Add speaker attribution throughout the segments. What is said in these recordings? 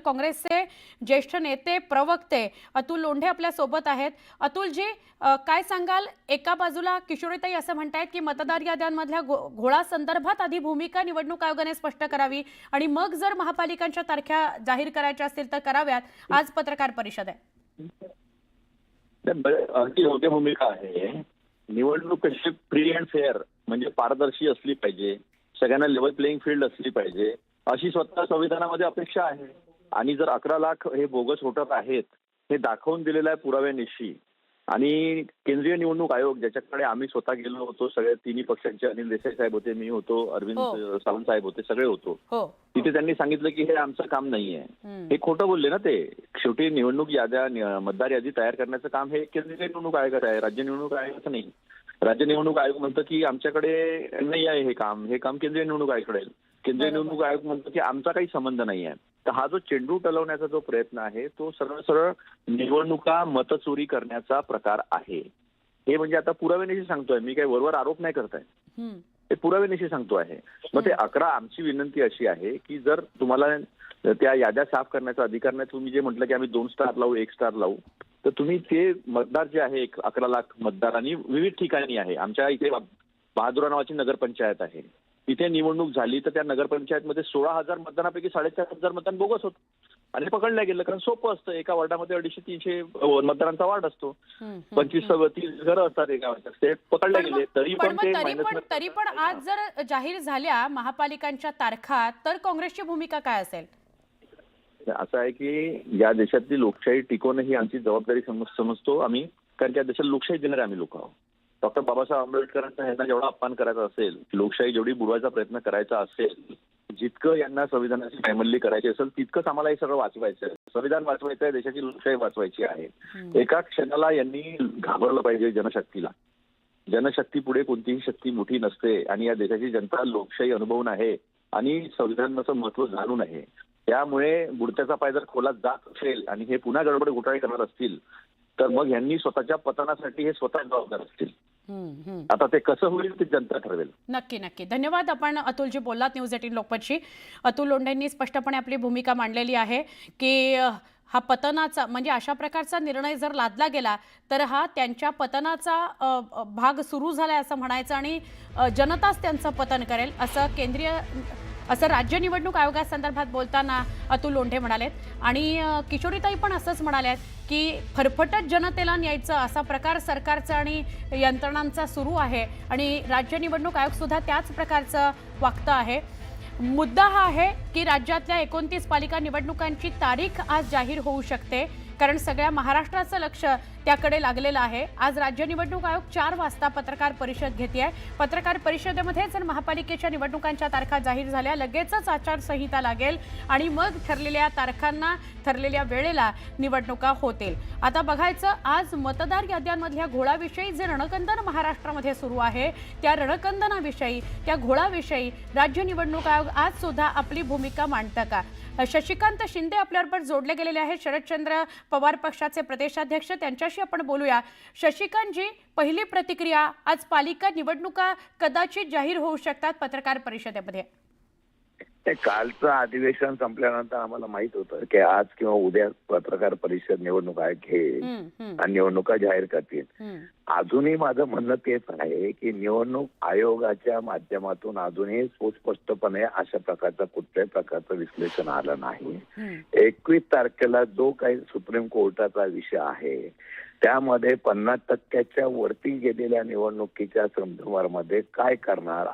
Speaker 1: काँग्रेसचे ज्येष्ठ नेते प्रवक्ते अतुल लोंढे आपल्या सोबत आहेत। अतुलजी, काय सांगाल? एका बाजूला किशोरीताई असं म्हणतायत की मतदार याद्यांमधल्या घोळा संदर्भात आधी भूमिका निवडणूक आयोगाने स्पष्ट करावी आणि मग जर महापालिकांच्या तारख्या जाहीर करायच्या असतील तर कराव्यात। आज पत्रकार परिषद आहे।
Speaker 2: अगदी योग्य भूमिका आहे। निवडणूक कशी फ्री अँड फेअर म्हणजे पारदर्शी असली पाहिजे, सगळ्यांना लेवल प्लेइंग फील्ड असली पाहिजे अशी स्वतः संविधानामध्ये अपेक्षा आहे। आणि जर 11 लाख हे बोगस वोटर आहेत हे दाखवून दिलेलं आहे पुराव्यानिशी। आणि केंद्रीय निवडणूक आयोग ज्याच्याकडे आम्ही स्वतः गेलो होतो, सगळे तिन्ही पक्षांचे, अनिल देसाई साहेब होते, मी होतो, अरविंद सावंत साहेब होते, सगळे होतो। तिथे त्यांनी सांगितलं की हे आमचं काम नाहीये। हे खोटं बोलले ना ते। शेवटी निवडणूक याद्या, मतदार यादी तयार करण्याचं काम हे केंद्रीय निवडणूक आयोगाचं आहे, राज्य निवडणूक आयोगाचं नाही। राज्य निवडणूक आयोग म्हणतं की आमच्याकडे नाही आहे हे काम केंद्रीय निवडणूक आयोगाकडे आहे। केंद्रीय निवडणूक आयोग म्हणतो की आमचा काही संबंध नाही आहे। तर हा जो चेंडू टलवण्याचा जो प्रयत्न आहे तो सरळ सरळ निवडणुका मतचोरी करण्याचा प्रकार आहे। हे म्हणजे आता पुराव्यानिशी सांगतोय मी, काही वरवर आरोप नाही करताय, हे पुराव्यानिशी सांगतो आहे। मग ते 11 आमची विनंती अशी आहे की जर तुम्हाला त्या याद्या साफ करण्याचा अधिकार नाही, तुम्ही जे म्हटलं की आम्ही 2 स्टार लावू, 1 स्टार लावू, तर तुम्ही ते मतदार जे आहे 11 लाख मतदार आणि विविध ठिकाणी आहे। आमच्या इथे बहादुरा नावाची नगरपंचायत आहे, तिथे निवडणूक झाली तर त्या नगरपंचायतमध्ये 16,000 मतदानापैकी 4,500 मतदान बोगस होतं आणि पकडलं गेलं। कारण सोपं असतं, एका वॉर्डामध्ये 250-300 मतदारांचा वार्ड असतो, 25-30 घरं असतात एका वार्डात, ते पकडले गेले। तरी
Speaker 1: पण आज जर जाहीर झाल्या महापालिकांच्या तारखा तर काँग्रेसची भूमिका काय असेल?
Speaker 2: असं आहे की या देशातली लोकशाही टिकवणं ही आमची जबाबदारी समजतो आम्ही, कारण त्या देशात लोकशाही देणारे आम्ही लोक आहोत। डॉक्टर बाबासाहेब आंबेडकरांचा यांना जेवढा अपमान करायचा असेल, लोकशाही जेवढी बुडवायचा प्रयत्न करायचा असेल, जितकं यांना संविधानाची पायमल्ली करायची असेल तितकंच आम्हाला हे सगळं वाचवायचं आहे। संविधान वाचवायचं आहे, देशाची लोकशाही वाचवायची आहे। एका क्षणाला यांनी घाबरलं पाहिजे जनशक्तीला। जनशक्ती पुढे कोणतीही शक्ती मोठी नसते आणि या देशाची जनता लोकशाही अनुभवून आहे आणि संविधानाचं महत्व जाणून आहे। त्यामुळे बुडत्याचा पाय जर खोलात जात असेल आणि हे पुन्हा गडबड घोटाळे करणार असतील तर मग यांनी स्वतःच्या पतनासाठी हे स्वतः जबाबदार असतील। आता ते कसं होईल ते जनता ठरवेल।
Speaker 1: नक्की नक्की। धन्यवाद। आपण अतुलजी बोललात न्यूज 18 लोकमतशी। अतुल लोंढेंनी स्पष्टपणे आपली भूमिका मांडलेली आहे की हा पतनाचा म्हणजे अशा प्रकारचा निर्णय जर लादला गेला तर हा त्यांच्या पतनाचा भाग सुरू झालाय असं म्हणायचं आणि जनताच त्यांचं पतन करेल असं राज्य निवडणूक आयोगासंदर्भात बोलताना अतुल लोंढे म्हणालेत। आणि किशोरीताई पण असंच म्हणाल्यात की फरफटत जनतेला न्यायचं असा प्रकार सरकारचा आणि यंत्रणांचा सुरू आहे आणि राज्य निवडणूक आयोग सुद्धा त्याच प्रकारचं वागतं आहे। मुद्दा हा आहे की राज्यातल्या 29 पालिका निवडणुकांची तारीख आज जाहीर होऊ शकते, कारण सगळ्या महाराष्ट्राचं लक्ष त्याकडे लागलेलं आहे। आज राज्य निवडणूक आयोग 4 वाजता पत्रकार परिषद घेते। पत्रकार परिषदेमध्ये जर महापालिकेच्या निवडणुकांच्या तारखा जाहीर झाल्या लगेचच आचारसंहिता लागेल आणि मग ठरलेल्या तारखांना ठरलेल्या वेळेला निवडणुका होतील। आता बघायचं आज मतदार याद्यांमधल्या घोळाविषयी जे रणकंदन महाराष्ट्रामध्ये सुरू आहे त्या रणकंदनाविषयी, त्या घोळाविषयी राज्य निवडणूक आयोग आज सुद्धा आपली भूमिका मांडतं का? शशिकांत शिंदे आपल्याबरोबर जोडले गेलेले आहेत, शरदचंद्र पवार पक्षाचे प्रदेशाध्यक्ष, त्यांच्याशी आपण बोलूया। शशिकांतजी, पहिली प्रतिक्रिया, आज पालिका निवडणुका कदाचित जाहीर होऊ शकतात पत्रकार परिषदेमध्ये।
Speaker 3: कालचं अधिवेशन संपल्यानंतर आम्हाला माहित होतं की आज किंवा उद्या पत्रकार परिषद निवडणूक आयोग घेईल आणि निवडणुका जाहीर करतील। अजूनही माझं म्हणणं तेच आहे की निवडणूक आयोगाच्या माध्यमातून अजूनही सुस्पष्टपणे अशा प्रकारचं कुठल्याही प्रकारचं विश्लेषण आलं नाही। 21 तारखेला जो काही सुप्रीम कोर्टाचा विषय आहे त्यामध्ये 50% वरती गेलेल्या निवडणुकीच्या संदर्भामध्ये काय करणार,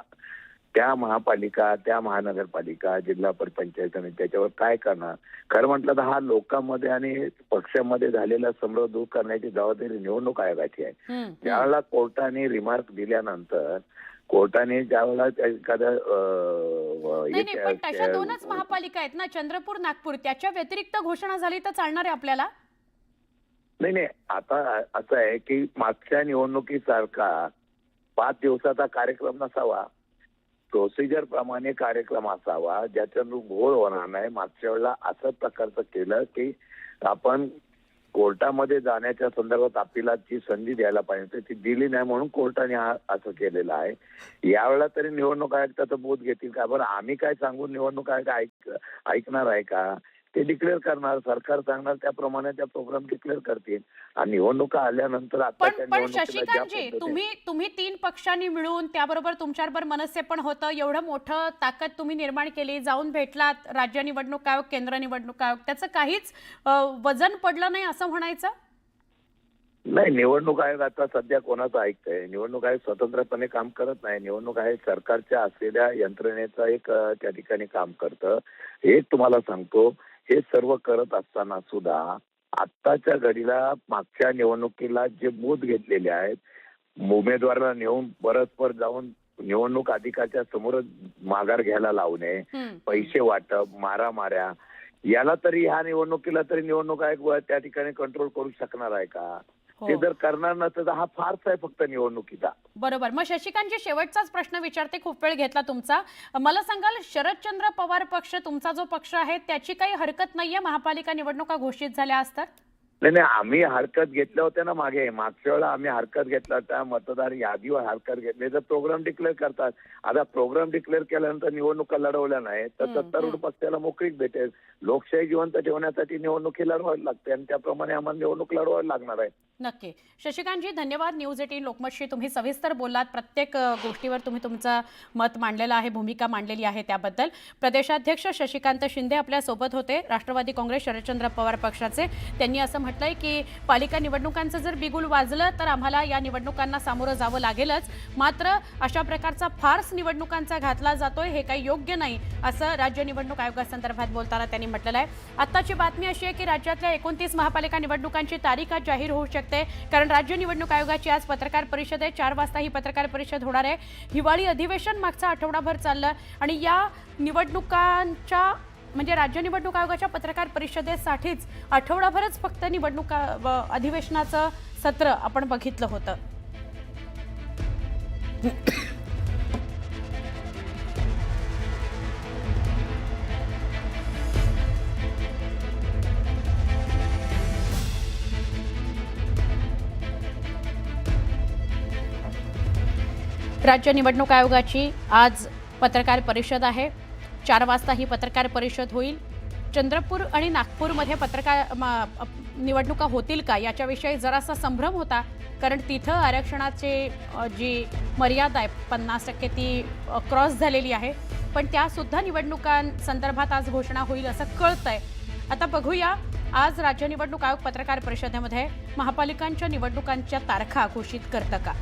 Speaker 3: त्या महापालिका, त्या महानगरपालिका, जिल्हा पंचायत आणि त्याच्यावर काय करणार, खरं म्हटलं तर हा लोकांमध्ये आणि पक्षामध्ये झालेला संभ्रम दूर करण्याची जबाबदारी निवडणूक आयोगाची आहे। ज्यावेळेला कोर्टाने रिमार्क दिल्यानंतर कोर्टाने ज्यावेळेला एखाद्या
Speaker 1: तशा 2च महापालिका आहेत ना, चंद्रपूर, नागपूर, त्याच्या व्यतिरिक्त घोषणा झाली तर चालणार आहे आपल्याला?
Speaker 3: नाही, आता असं आहे की मागच्या निवडणुकीसारखा 5 दिवसाचा कार्यक्रम नसावा, प्रोसिजर प्रमाणे कार्यक्रम असावा ज्याच्यातून घोळ होणार नाही। मागच्या वेळेला असं प्रकारचं केलं की आपण कोर्टामध्ये जाण्याच्या संदर्भात अपीलाची संधी द्यायला पाहिजे, ती दिली नाही म्हणून कोर्टाने असं केलेलं आहे। यावेळेला तरी निवडणूक आयोग त्याचं बोध घेतील का? बरं, आम्ही काय सांगून निवडणूक आयोग ऐकणार आहे का? ते डिक्लेअर करणार, सरकार सांगणार त्याप्रमाणे त्या प्रोग्राम डिक्लेअर करतील. आणि निवडणुका आल्यानंतर आताच्या
Speaker 1: पण
Speaker 3: निवडणुकीला ज्या
Speaker 1: शशिकांतजी,
Speaker 3: पद्धतीने
Speaker 1: तुम्ही 3 पक्षांनी मिळून, त्याबरोबर तुमच्याबरोबर मनसे पण होतं, एवढं मोठं ताकद तुम्ही निर्माण केली, जाऊन भेटलात राज्य निवडणूक आयोग, केंद्र निवडणूक आयोग, त्याचं काहीच वजन पडलं नाही असं म्हणायचं?
Speaker 3: नाही, निवडणूक आयोग आता सध्या कोणाचं ऐकतंय? निवडणूक आयोग स्वतंत्रपणे काम करत नाही. निवडणूक आयोग सरकारच्या असलेल्या यंत्रणेचं एक त्या ठिकाणी काम करतं. हे तुम्हाला सांगतो, हे सर्व करत असताना सुद्धा आत्ताच्या घडीला मागच्या निवडणुकीला जे बूथ घेतलेले आहेत, उमेदवाराला नेऊन परस्पर जाऊन निवडणूक अधिकाऱ्याच्या समोर माघार घ्यायला लावणे, पैसे वाटप, मारामाऱ्या, याला तरी ह्या निवडणुकीला तरी निवडणूक आयोग त्या ठिकाणी कंट्रोल करू शकणार आहे का? ते जर करणार नसतं तर हा फारच आहे फक्त निवडणुकीचा.
Speaker 1: बरोबर. मग शशिकांतजी, शेवटचाच प्रश्न विचारते, खूप वेळ घेतला तुमचा. मला सांगाल, शरदचंद्र पवार पक्ष, तुमचा जो पक्ष आहे, त्याची काही हरकत नाहीये महापालिका निवडणुका घोषित झाल्या असतात?
Speaker 3: नाही, आम्ही हरकत घेतल्या होत्या ना मागच्या वेळेला आम्ही हरकत घेतला होता, मतदार यादीवर हरकत घेतली तर प्रोग्राम डिक्लेअर करतात. आता प्रोग्राम डिक्लेअर केल्यानंतर निवडणुका लढवल्या नाही तर सत्तारूढ पक्षाला मोकळीक भेटेल. लोकशाही जिवंत ठेवण्यासाठी निवडणुकी लढवावी लागते आणि त्याप्रमाणे आम्हाला निवडणूक लढवावी लागणार आहे.
Speaker 1: नक्की. शशिकांतजी, धन्यवाद. न्यूज 18 लोकमतशी तुम्ही सविस्तर बोललात. प्रत्येक गोष्टीवर तुम्ही तुमचं मत मांडलेलं आहे, भूमिका मांडलेली आहे, त्याबद्दल. प्रदेशाध्यक्ष शशिकांत शिंदे आपल्या सोबत होते, राष्ट्रवादी काँग्रेस शरदचंद्र पवार पक्षाचे. त्यांनी असं म्हटलंय की पालिका निवडणुकांचं जर बिगुल वाजलं तर आम्हाला या निवडणुकांना सामोरं जावं लागेलच. मात्र अशा प्रकारचा फार्स निवडणुकांचा घातला जातोय, हे काही योग्य नाही, असं राज्य निवडणूक आयोगासंदर्भात बोलताना त्यांनी म्हटलेलं आहे. आत्ताची बातमी अशी आहे की राज्यातल्या 29 महापालिका निवडणुकांची तारीख आज जाहीर होऊ शकते, कारण राज्य निवडणूक आयोगाची आज पत्रकार परिषद आहे. 4 वाजता ही पत्रकार परिषद होणार आहे. हिवाळी अधिवेशन मागचा आठवडाभर चाललं आणि या निवडणुकांच्या म्हणजे राज्य निवडणूक आयोगाच्या पत्रकार परिषदेसाठीच आठवडाभरच फक्त निवडणुका अधिवेशनाचं सत्र आपण बघितलं होतं. राज्य निवडणूक आयोगाची आज पत्रकार परिषद आहे. 4 वाजता ही पत्रकार परिषद होईल. चंद्रपूर आणि नागपूरमध्ये निवडणुका होतील का याच्याविषयी जरासा संभ्रम होता, कारण तिथं आरक्षणाची जी मर्यादा आहे 50% ती क्रॉस झालेली आहे. पण त्यासुद्धा निवडणुकांसंदर्भात आज घोषणा होईल असं कळतंय. आता बघूया आज राज्य निवडणूक आयोग पत्रकार परिषदेमध्ये महापालिकांच्या निवडणुकांच्या तारखा घोषित करतं का.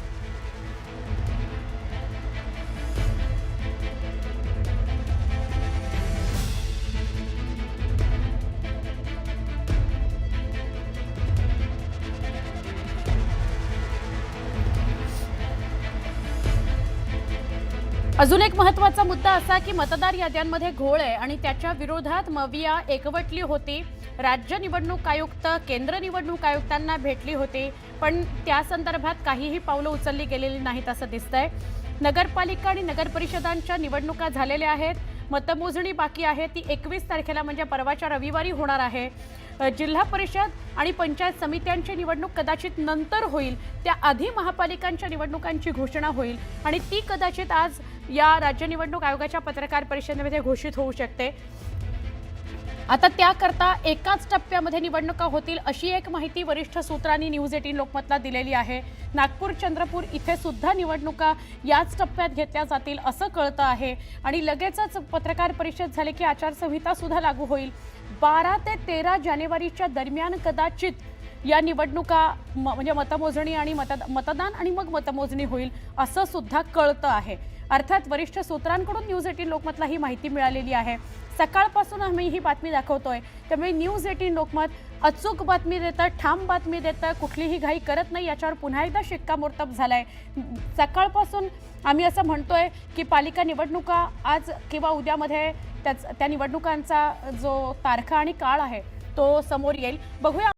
Speaker 1: अजून एक महत्त्वाचा मुद्दा असा की मतदार याद्यांमध्ये घोळ आहे आणि त्याच्या विरोधात मविया एकवटली होती. राज्य निवडणूक आयुक्त केंद्र निवडणूक आयुक्तांना भेटली होती, पण त्या संदर्भात काहीही पावलं उचलली गेलेली नाहीत असं दिसतंय. नगरपालिका आणि नगरपरिषदांच्या निवडणुका झालेल्या आहेत. मतमोजणी बाकी आहे, ती 21 तारखेला म्हणजे परवाच्या रविवारी होणार आहे. जिल्हा परिषद आणि पंचायत समित्यांची निवडणूक कदाचित नंतर होईल, त्याआधी महापालिकांच्या निवडणुकांची घोषणा होईल आणि ती कदाचित आज या राज्य निवडणूक आयोगाच्या पत्रकार परिषदेमध्ये घोषित होऊ शकते. आता त्याकरता एकाच टप्प्यामध्ये निवडणुका होतील अशी एक माहिती वरिष्ठ सूत्रांनी न्यूज 18 लोकमतला दिलेली आहे. नागपूर, चंद्रपूर इथे सुद्धा निवडणुका याच टप्प्यात घेतल्या जातील असं कळतं आहे आणि लगेचच पत्रकार परिषद झाली की आचारसंहिता सुद्धा लागू होईल. 12 ते 13 जानेवारीच्या दरम्यान कदाचित या निवडणुका म्हणजे मतमोजणी आणि मतदान आणि मग मतमोजणी होईल असं सुद्धा कळतं आहे. अर्थात वरिष्ठ सूत्रांकडून न्यूज 18 लोकमतला ही माहिती मिळालेली आहे. सकाळपासून आम्ही ही बातमी दाखवतोय, त्यामुळे न्यूज 18 लोकमत अचूक बातमी देतं, ठाम बातमी देतं, कुठलीही घाई करत नाही, याच्यावर पुन्हा एकदा शिक्कामोर्तब झालाय. सकाळपासून आम्ही असं म्हणतोय की पालिका निवडणुका आज किंवा उद्यामध्ये त्या निवडणुकांचा जो तारखा आणि काळ आहे तो समोर येईल. बघूया.